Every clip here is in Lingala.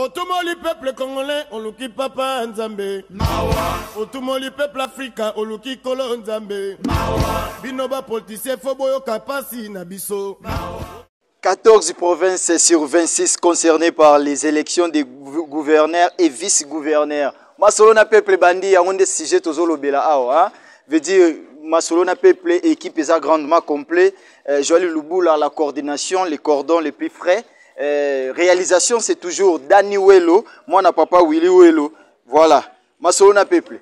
Otumoli peuple congolais, oluki papa Nzambe. Mawa. Otumoli peuple africain, oluki kolo Nzambe. Mawa. Binoba politicien foboyo kapasi na biso. Mawa. 14 provinces sur 26 concernées par les élections des gouverneurs et vice-gouverneurs. Masolona peuple bandi, il y a un sujet tozolo bela awa. Veut dire Masolona peuple équipe est grandement complet. Joël Luboula la coordination, les cordons les plus frais. Réalisation c'est toujours Dani Welo, moi na papa Willy Welo. Voilà. Masolona peuple.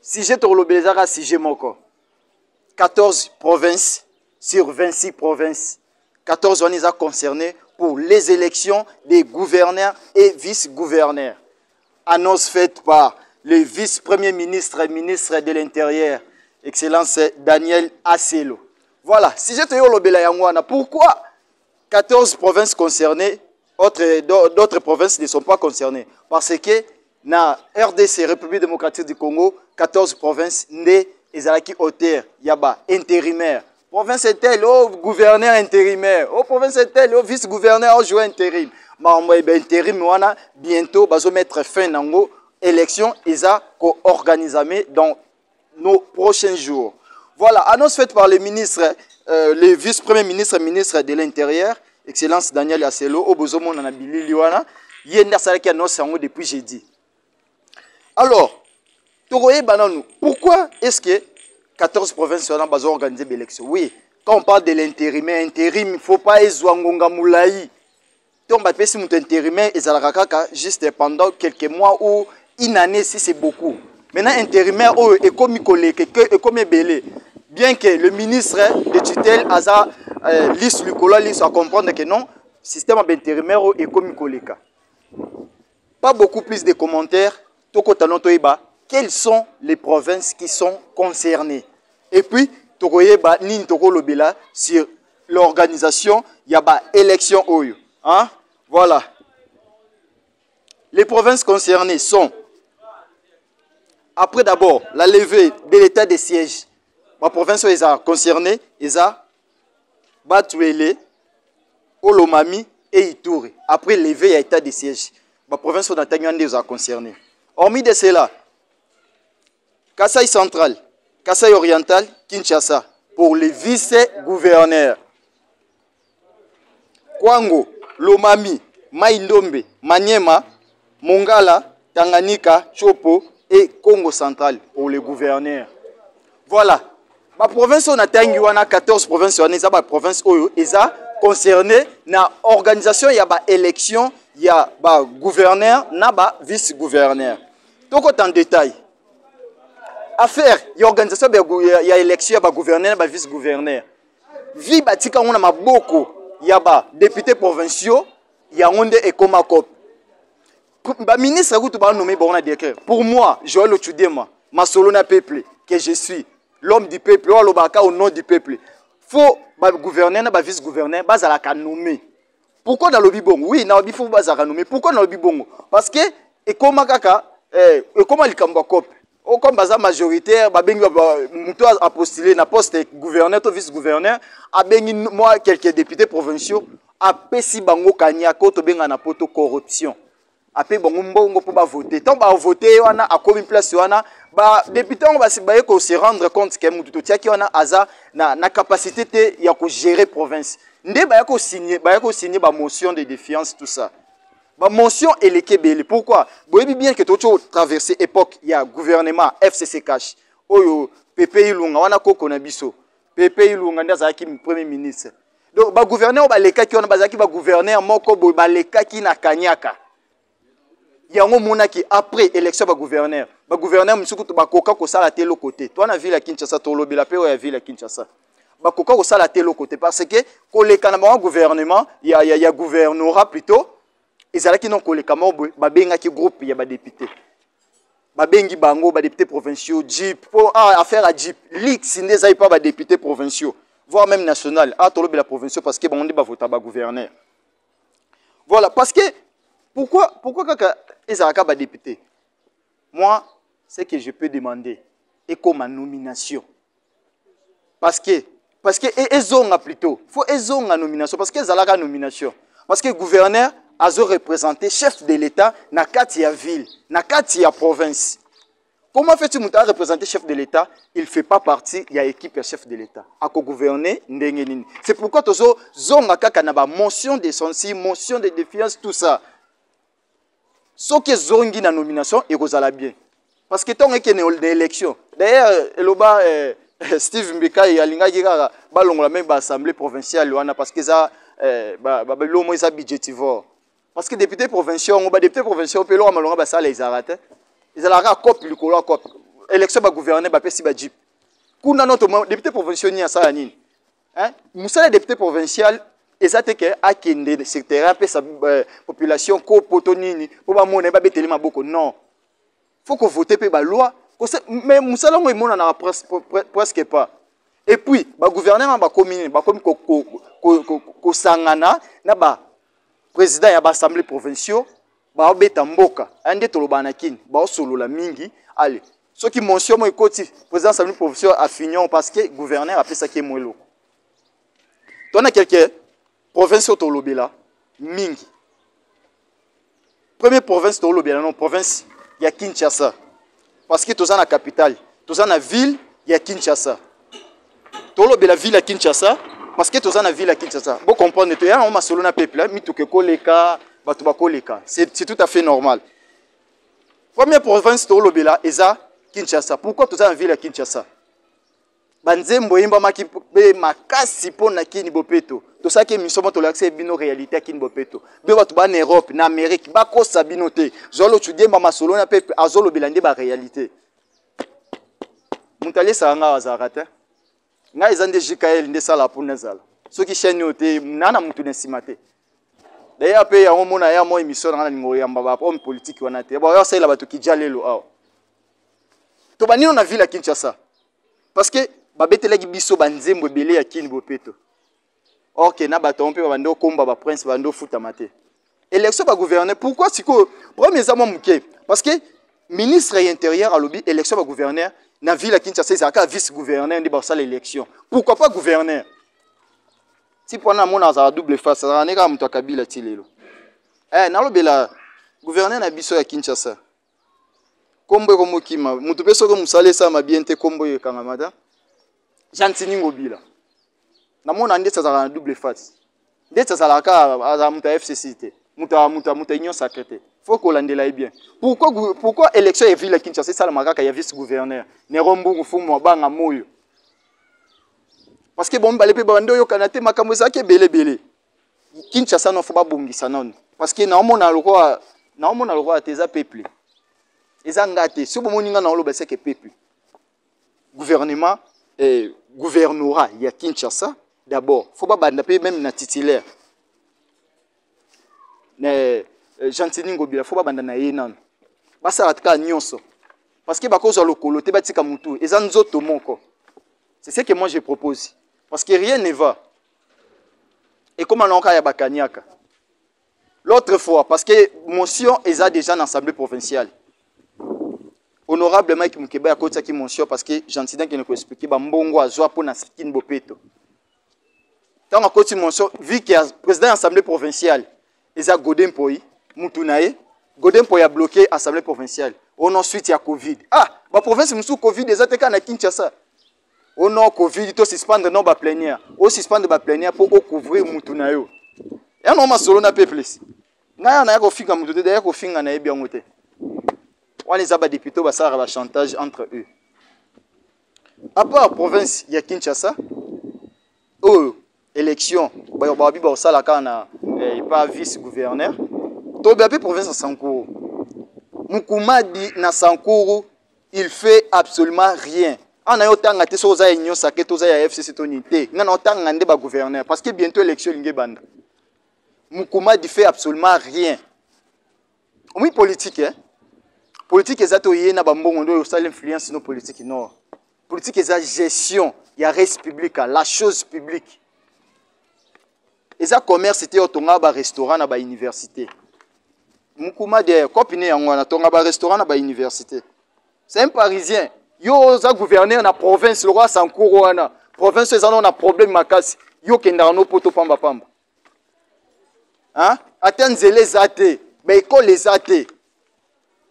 Sujet tozolo bela sujet moko. 14 provinces sur 26 provinces. 14 on les a concernés pour les élections des gouverneurs et vice-gouverneurs. Annonce faite par le vice-premier ministre et ministre de l'Intérieur, Excellence Daniel Asselo. Voilà, si je te dis pourquoi 14 provinces concernées, d'autres provinces ne sont pas concernées? Parce que dans RDC, République démocratique du Congo, 14 provinces nées, ils ont qui auteur, yaba, intérimaire. Province est telle, oh gouverneur intérimaire. Oh province est telle, oh vice-gouverneur, oh joueur intérim. Mais intérim, bientôt, va mettre fin à l'élection, ils ont organisé dans nos prochains jours. Voilà, annonce faite par le ministre, le vice-premier ministre, ministre de l'Intérieur, Excellence Daniel Asselo, au besoin on a Billy Liwana, il y a une annonce depuis jeudi. Alors, pourquoi est-ce que 14 provinces ont organisé l'élection? Oui, quand on parle de l'intérim, intérim, il ne faut pas ezouangonga moulaï. Donc, si on est intérimaire, juste pendant quelques mois ou une année, si c'est beaucoup. Maintenant, intérimaire, est comme belé. Bien que le ministre de tutelle a liste Lukola, liste à comprendre que non, le système intérimaire est comme koleka. Pas beaucoup plus de commentaires. Quelles sont les provinces qui sont concernées? Et puis, sur l'organisation, il y a l'élection. Hein? Voilà. Les provinces concernées sont, après d'abord, la levée de l'état de siège. La province est concernée, ils ont Batuele, Olomami et Ituri. Après lever l'état de siège. La province est concernée. Hormis de cela, Kasaï central, Kasaï oriental, Kinshasa, pour les vice-gouverneurs. Kwango, Lomami, Maïndombe, Maniema, Mongala, Tanganyika, Chopo et Congo central pour les gouverneurs. Voilà. Ma province, on a 14 provinces, on a province où ils sont concernés dans l'organisation, il y a l'élection, il y a gouverneur, il y a vice-gouverneur. Donc, en détail. Affaire, il y a organisation, il y a élection, il y a gouverneur, il y a vice-gouverneur. Vie, on a beaucoup. Il y a des députés provinciaux, il y a un écomakop. Le ministre a nommé pour moi, Joël Ochudema, Masolona peuple, que je suis, l'homme du peuple, au nom du peuple. Il faut que le gouverneur et le vice-gouverneur soient nommés. Pourquoi dans le Bibongo? Oui, dans le Bibongo, il faut nommés. Pourquoi dans le Bibongo? Parce que, et comment il cop? Comme baza majoritaire, muto a postulé na poste gouverneur ou vice-gouverneur, a bengi moi quelques députés provinciaux, a pesi bango kanyako to benga na poto corruption. A pe bango mbongo pour ba voter. Tant ba voter wana a comme place wana, ba député on va se rendre compte que muto tiaki wana aza na capacité te ya ko gérer province. Nde ba ko signer ba motion de défiance tout ça. Ma mention est le Kébélé. Pourquoi? Vous voyez bien que tu as traversé l'époque, il y a gouvernement FCC Cash. Oyo, Pepe Ilunga, wana koko na biso. Pepe Ilunga, ndaza ki premier ministre. Donc, ba gouverneur, ba leka ki wana bazaki ba gouverneur, moko ba leka ki na kanyaka. Yango mona ki après élection ba gouverneur. Ba gouverneur, misuku to ba koka ko sala te côté. Toi na ville à Kinshasa, to lobela pe ya ville à Kinshasa. Ba koka ko sala te côté. Parce que, ko leka na ba gouvernement, il y a gouvernorat plutôt. Ils ont qui non collectement babenga qui groupe il y a des députés. Babengi bango ba députés provinciaux JIP pour affaire à JIP. Lix n'est pas ba députés provinciaux voire même national. Ah tolo la provinciaux parce que on dit ba voter ba gouverneur. Voilà parce que pourquoi kaka ezalaka ba député. Moi ce que je peux demander est comme ma nomination. Parce que ezonga plutôt. Faut ezonga nomination parce que ezalaka nomination. Parce que gouverneur azo représenter chef de l'État na kati ya ville, na kati ya province. Comment fait-il mouta représenter chef de l'État? Il ne fait pas partie de l'équipe chef de l'État. A gouverner ndengenini. C'est pourquoi tozo zonga kaka na ba motion de censure, motion de défiance, tout ça. Ce qui zongi na nomination et rozala bien. Parce que tant que une élection. D'ailleurs, eloba Steve Mbeka et Alinga Gigara balongola même ba assemblée provinciale wana parce que ça ba lomo isa budgetivore. Parce que député provincial, on ba député provincial pe lo malonga ba sala izarate. Ils allaient à COP, le colo à COP. Élection va gouverner, va passer à Jeep. Quand notre député provincial n'y a ça, nous sommes député provincial, et ça c'est que à Kende, secteur, après sa population, co-potonini, pour pas monnaie, pas bêter les beaucoup. Non, faut qu'on vote pour la loi. Mais nous sommes là, on n'en presque pas. Et puis, le gouvernement va commune, va comme Sangana, na ba président de l'Assemblée provinciale. Ba obeta mboka ande toloba na kini ba solola mingi allez ceux qui mention mo ekoti président Assemblée provinciale a fini parce que gouverneur a fait ça qui est moelo tona quelqu'un province tolobela mingi première province tolobela non province ya Kinshasa parce que toza na capitale toza na ville ya Kinshasa tolobela ville ya Kinshasa parce que toza na ville ya Kinshasa bon comprendre to ya on ma solo na peuple mi to ke koleka. C'est tout à fait normal. Première province de l'Obela, Eza Kinshasa. Pourquoi tu as une ville à Kinshasa? Banzembo yimba makasi po na kini bopeto. To ça que misomo to l'accès bino réalité à kini bopeto. Be watu ba en Europe, na Amérique, ba ko sabinote. Zolo tu demba masolo na pepe azolo belande ba réalité. Muntale sa nga wazarata. Nga ezande JKL ndesala pour nazala. Ceux qui chaîne yote nana mutu nesimate. D'ailleurs, il y a une émission dans la politique. Il y a une politique qui est dans la ville à Kinshasa. Parce que les gens ont été belé à Kinshasa. Or, il y a des combat de prince, des foot à maté. Élection va gouverner. Pourquoi? Premier parce que le ministre de l'Intérieur a lobby élection va gouverner dans la ville à Kinshasa. Il y a un vice-gouverneur de l'élection. Pourquoi pas gouverneur? Si pour nous on double face, ça n'est pas un Kabila tilelo. Nalobela gouverneur na biso ya Kinshasa. Kombo ko mokima, mutu peso ko musale sa mabiente kombo yo kangamada. Jantini ngobila. Na mona ndetsa za double face. Ndetsa za la ka za muta FCCT. Muta union sacrée. Faut qu'on l'andela bien. Pourquoi élection est ville à Kinshasa ça la makaka ya vice gouverneur. Ne rombu fumo banga moyo. Parce que bon balé pe bando yo kanate makambo za ke belé. Kinshasa no faut pas bongisa non. Parce que na omona lokwa teza peuple. Eza ngate so bomoninga na oloba c'est que peuple. Gouvernement gouvernorat ya Kinshasa d'abord. Faut pas banda pe même na titulaire. Ne Jantini Ngobila faut pas banda na yenan. Basa atka nyonso. Parce que bakozo lokolo te batika mutu eza nzoto moko. C'est ce que moi je propose. Parce que rien ne va. Et comment on a bakaniaka? L'autre fois, parce que motion est déjà dans l'Assemblée provinciale. Honorable Mike Mukeba a côté qui motion parce que j'entends qu'il ne peut expliquer mbongo azwa pour na skin bopeto. Tant à côté motion, vu qu'il y a président de l'Assemblée provinciale, il y a Godin Poi, Moutunae, Godin Poi a bloqué l'Assemblée provinciale. Ensuite il y a Covid. Ah, la province sous Covid déjà te kana Kinshasa. On a Covid, to suspendre non ba plénière. On suspendre ba plénière pour couvrir Moutunayo. Et on a solo na peuple. Na ko finga mutu d'ailleurs ko finga na bien ngote. On les a ba députés ba ça ba chantage entre eux. À part province il y a Kinshasa. Oh, élection, ba bi ba sala kana pas vice gouverneur. To ba province à Sankuru. Mukumadi na Sankuru, il fait absolument rien. On a autant de choses à union sacrée, tous à FCC tonité. On a autant de débat gouverneur parce que bientôt l'élection lingue bande. Mukuma ne fait absolument rien. Oui politique hein. Politique ezatoyé na bambongo ndo ça l'influence no politique non. Politique eza gestion, il y a res public, la chose publique. Eza commerce c'était otonga ba restaurant na ba université. Mukuma de copine yango na tonga ba restaurant na ba université. C'est un parisien. Yo za gouverneur na province le roi Sankuru wana province ezana na problème makasi yo kenda no poto pamba pamba hein? Attends les athées, ben école les athées.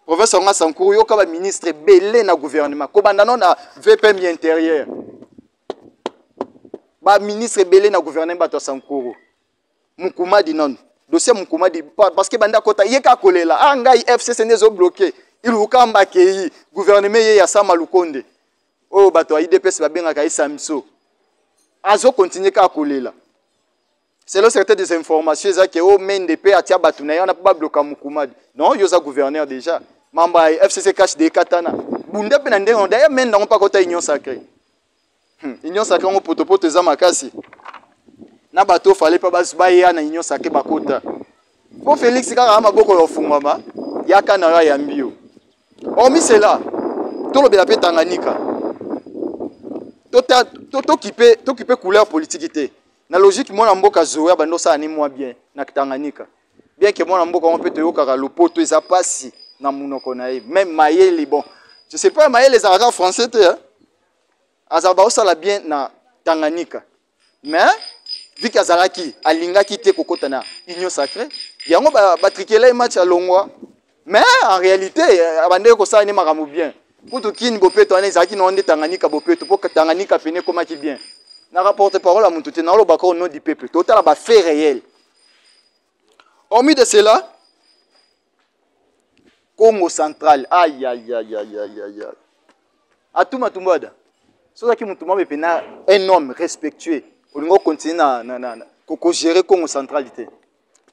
Professeur Nga Sankuru, yo kaba ministre belé na gouvernement. Kobandano na VPM intérieur. Ba ministre belé na gouvernement bato Sankuru. Mukuma di non. Dossier Mukuma di parce que banda kota yeka kolela. Ah ngai FCC nezo bloqué. Il ukamba kei gouvernement ye ya Sama Lukonde. Oh bato IDPS ba benga kai Samso. Azo continuer ka kolela. Selon certaines des informations, ils ont dit que MNDP a tia batuna, on n'a pas bloqué Mukuma. Non, il y a gouverneur déjà. Mamba FCC cache des katana. Bunda penande on d'ailleurs même non pas côté union sacrée. Union sacrée on potopoto za makasi. Na bato fallait pas basbaya na union sacrée bakota. Pour Félix kaka maboko yo fungama, ya kanara ya mbio. Hormis cela, tout le bela pe Tanganyika. To qui couleur politique. La logique, moi, mboka zoya bando ça ani moi bien na Tanganyika. Bien que moi mboka on peut te yoka le poto eza pasi na munoko na même mayeli bon. Je sais pas mayeli les arabes français te hein. Azaba ça la bien na Tanganyika. Mais vu qu'azaraki alinga kité kokota na union sacrée, yango ba trikela match à Longwa. Mais en réalité abande ko ça ni makamu bien. Pour tout kin bopeto ane zaki no ndé Tanganyika bopeto pour que Tanganyika pene koma ki bien. Na rapporte parole à Moutouté, na lo bako au nom du peuple. Total a fait réel. Hormis de cela, Congo central, aïe aïe aïe aïe aïe aïe. A tout matumbada. Ce qui moutouma me pena un homme respectueux. On va continuer na gérer Congo centralité.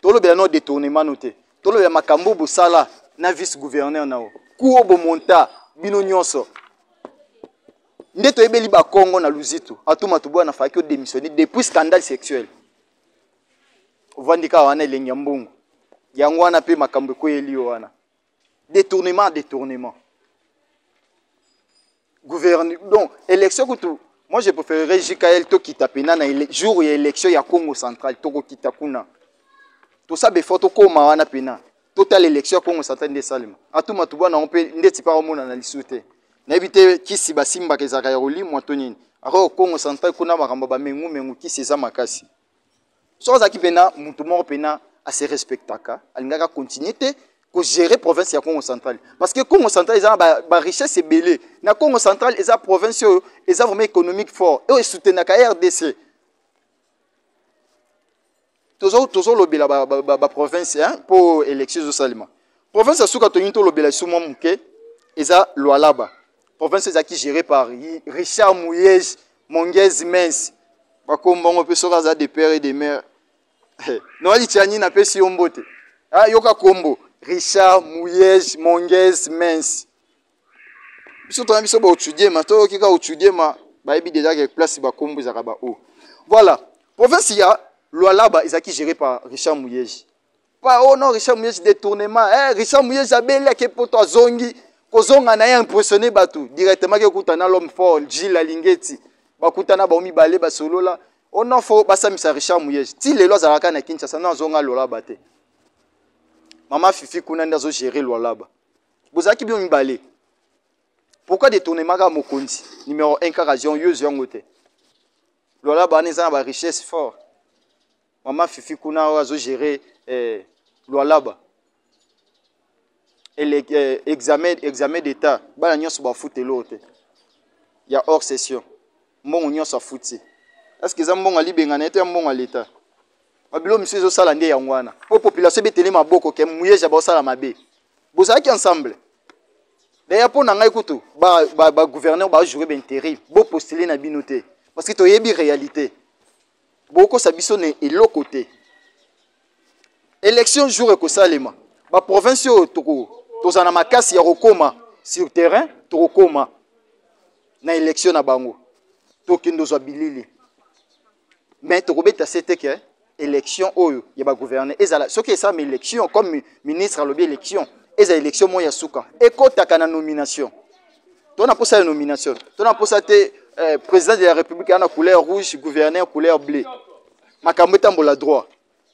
Tout le bien détournement noté. Tout le bien makambo busala na vice gouverneur nao. Kuobo monta bino nyonso. Ndeto ebeli ba Congo na Luzitu atuma tubwa na faki démissionner depuis scandale sexuel ovandika wana elengi mbongo yango wana pe makambo ko eli wana détournement gouvernement donc élection kutu moi je préférerais JKL to kitapena na jour où il y a élection ya Congo central to ko kitakuna to sabe photo ko ma wana pena total élection Congo central de Salima atuma tubwa na on pe ndeti pa mona na lisute. N'habite kisi basimba kezaka yoli motonini. Aro Congo central kuna makamba ba mengu kisi za makasi. So za kipena mutu moko pena a se respectaka, alingaka continuité ko gérer province ya Congo central parce que Congo central ils ont ba richesse belé. Na Congo central ils ont province ils ont vraiment économique fort et soutenaka RDC. Toujours lobela ba province hein pour élection zo salima. Province suka tonito lobela sumo muke eza Lualaba. Province qui gérée par Richard Mouyej, Monguez Mens. Bakombongo pe soka za de père et de mère. No ali tchani na pe si ombote. Ah yoka kombo Richard Mouyej, Monguez Mens. Biso to biso ba étudier ma to kika étudier ma ba ebi déjà quelque place ba kombo za ba o. Voilà. Province ya Lualaba qui gérée par Richard Mouyej. Pas oh non Richard Mouyej détournement. Richard Mouyej abeli ke poto zongi. Kozonga na impressionné batu directement ke kutana l'homme fort Gilles Alingeti bakutana ba omi balé ba solo la on a fo basamisa Richard Mouyej ti lelo azalaka na Kinshasa na zonga lola bate mama Fifi kuna ndazo gérer lola ba bozaki bi omi balé pourquoi détournement ka mokonzi numéro 1 ka raison yeuse yangote lola ba neza ba richesse fort mama Fifi kuna azo gérer lola ba et examen d'état bala nyonso ba foot l'autre il y a hors session mbongo nyonso foot est-ce que za mbongo libenga na ete mbongo l'état babilo monsieur zo sala ndé yango wana po population beteli maboko ke muyeja ba sala mabe bozaki ensemble d'ailleurs pour nanga ikutu ba gouverneur ba jouer ben terrible bo postuler na binoté parce que to yebi réalité boko sabiso ne elokoté élection jour ko salema ba province toko tozana makasi ya rokoma sur terrain tokoma na élection na bango tokindo zo bilili mais tokobeta c'était élection oyo ya ba gouverner ezala soki esa mais élection comme ministre alobi élection eza élection moya suka ekotaka na nomination tona posa la nomination tona posa te président de la république ana couleur rouge gouverneur couleur bleu makambo tambola droit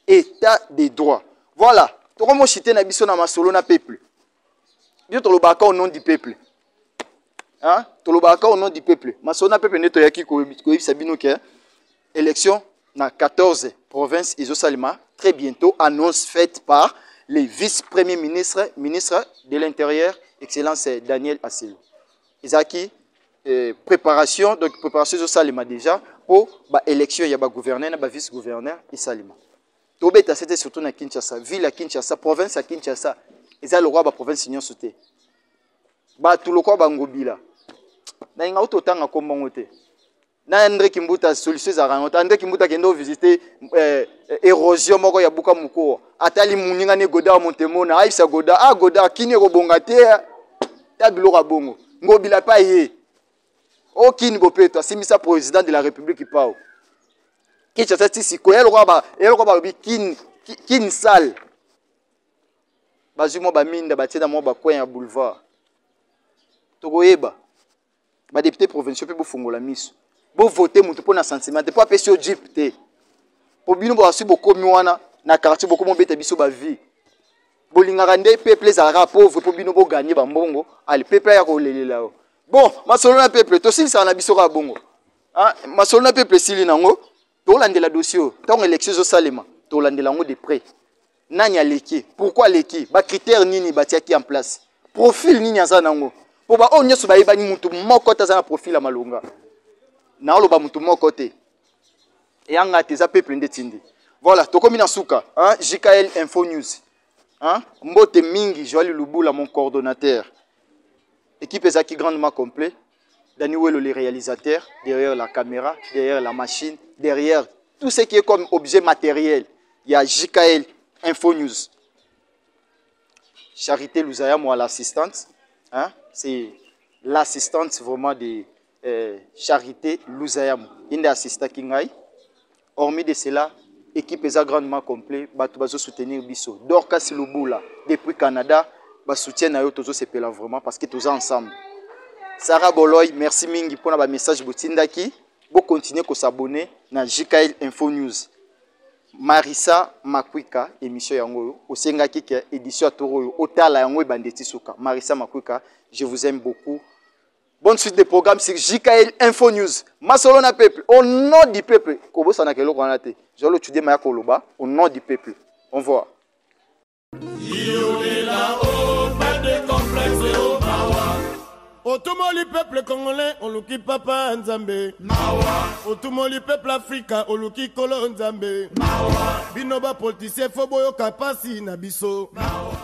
état de droit voilà tokomo chité na biso na masolo na peuple Dieu te l'obaka au nom du peuple. Hein? Te l'obaka au nom du peuple. Ma sona peuple neto yaki ko sabino ke élection na 14 provinces Izosalima. Très bientôt, annonce faite par le vice-premier ministre de l'Intérieur, Excellence Daniel Asselo. Izaki, préparation, donc préparation Izosalima déjà pour l'élection, il y a un gouverneur, un vice-gouverneur Isalima. Tobeta, c'était surtout na Kinshasa, ville à Kinshasa, province à Kinshasa. Ils ont le roi de la province Nyon Soté. Tout le roi Bangobila. Na inga auto tanga kombongote. Na André Kimbuta solution za ranota. André Kimbuta kendo visiter érosion moko ya buka muko. Atali muninga ne goda montemona. Aïssa goda. Ah goda kini robongate. Ta gloire bongo. Ngobila pa ye. O kini bopeto. Simisa président de la République pao. Kinshasa tisi ko el roi ba bi kin sal. Bazumo ba minda batina mo ba coin ya boulevard. Togoyeba. Ba député provinciaux pe bo fongola miso. Bo voter mutu pona sentiment te po apesi o jeep te. Po bino bo asu bo komi wana na quartier bo ko mo beta biso ba vie. Bo lingaka nde peuple ezalaka pauvre po bino bo gagner ba mbongo. Ali peuple ya ko lelela o. Bon, masolo na peuple to sili sa na biso ka bongo. Hein, masolo na peuple sili nango. To landela dossier. Tant élection zo salema. To landela ngo de près. Nani aleki? Pourquoi aleki? Ba critère nini batiaki en place? Profil nini aza nango? Po ba onyo so ba yeba ni mutu moko taza na profil ya malonga. Na lo ba mutu moko te. Et anga teza peuple ndetindi. Voilà, to komi na suka, hein, JKL Info News. Hein? Mbote mingi Joali Lubula mon coordonnateur. Équipe ezaki grandement complet. Dani Welo le réalisateur, derrière la caméra, derrière la machine, derrière tout ce qui est comme objet matériel. Il y a JKL Info News. Charité Louzaya, moi l'assistante. Hein? C'est l'assistante vraiment de Charité Louzaya. Il est assistant Kingai. Hormis de cela, l'équipe est grandement complète. Bato bazo soutenir biso. Dorcas Lubula depuis Canada, ba soutien na yo tozo sepela vraiment parce que tous ensemble. Sarah Boloy, merci mingi pour na message botindaki. Bo continuer ko s'abonner na JKL Info News. Marissa Makwika émission yango osengaki ke édition atoro otala yango bandeti suka. Marissa Makwika, je vous aime beaucoup. Bonne suite de programme sur JKL Info News. Masolo na peuple, au nom du peuple. Kobo sana kelo kwanate. Je le tudé maya koloba au nom du peuple. On voit. Otumoli peuple congolais, on luki papa Nzambe. Mawa. Otumoli peuple africain, on luki kolo Nzambe. Mawa. Binoba politicien foboyo kapasi na biso. Mawa.